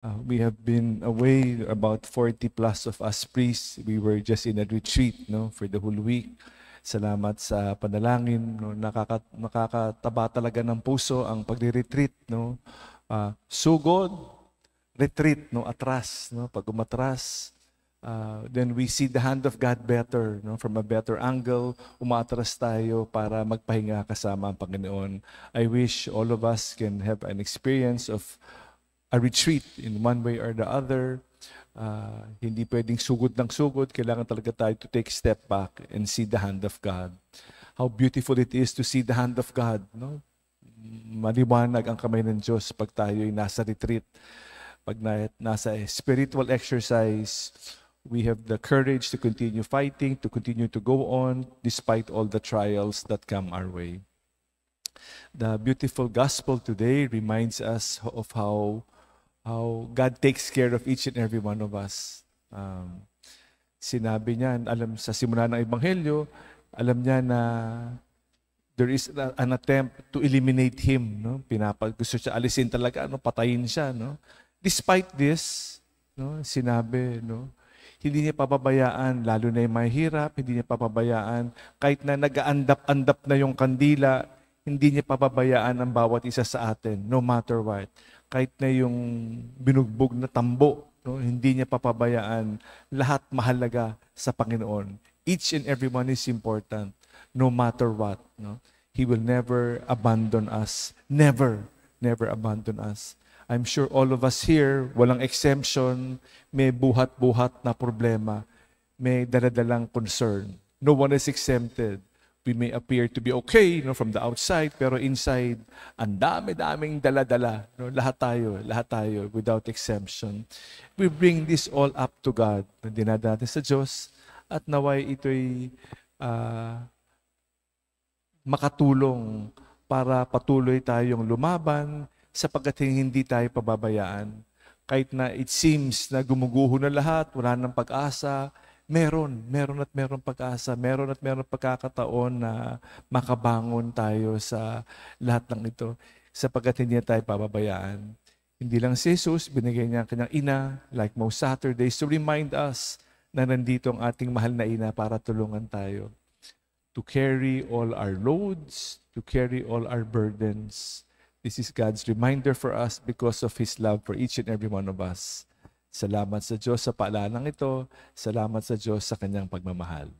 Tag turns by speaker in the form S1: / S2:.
S1: We have been away, about 40 plus of us priests. We were just in a retreat, no, for the whole week. Salamat sa panalangin, no, nakakataba talaga ng puso ang pagre-retreat, no. Sugod, retreat, no, atras, no, pag umatras, then we see the hand of God better, no, from a better angle, umatras tayo para magpahinga kasama ang Panginoon. I wish all of us can have an experience of a retreat in one way or the other. Hindi pwedeng sugod ng sugod. Kailangan talaga tayo to take a step back and see the hand of God. How beautiful it is to see the hand of God. No? Maliwanag ang kamay ng Diyos pag tayo'y nasa retreat. Pag nasa spiritual exercise, we have the courage to continue fighting, to continue to go on despite all the trials that come our way. The beautiful gospel today reminds us of how God takes care of each and every one of us. Sinabi niya, sa simula ng Ebanghelyo, alam niya na there is an attempt to eliminate him. No? Gusto siya alisin talaga, no? Patayin siya. No? Despite this, no? Sinabi, no? Hindi niya papabayaan, lalo na yung mahirap, hindi niya papabayaan, kahit na nag-aandap-andap na yung kandila, hindi niya papabayaan ang bawat isa sa atin, no matter what. Kahit na yung binugbog na tambo, no, hindi niya papabayaan. Lahat mahalaga sa Panginoon. Each and every one is important, no matter what. No? He will never abandon us. Never, never abandon us. I'm sure all of us here, walang exemption, may buhat-buhat na problema, may daladalang concern. No one is exempted. We may appear to be okay, no, from the outside, pero inside, ang dami-daming dala-dala. No? Lahat tayo, without exemption. We bring this all up to God. Dinadala natin sa Diyos, at naway ito'y makatulong para patuloy tayong lumaban sapagkat hindi tayo pababayaan. Kahit na it seems na gumuguho na lahat, wala nang pag-asa, meron pag-asa, meron pagkakataon na makabangon tayo sa lahat ng ito sapagkat hindi tayo pababayaan. Hindi lang si Jesus, binigay niya ang kanyang ina, like most Saturdays, to remind us na nandito ang ating mahal na ina para tulungan tayo to carry all our loads, to carry all our burdens. This is God's reminder for us because of His love for each and every one of us. Salamat sa Diyos sa paalalang ito. Salamat sa Diyos sa kanyang pagmamahal.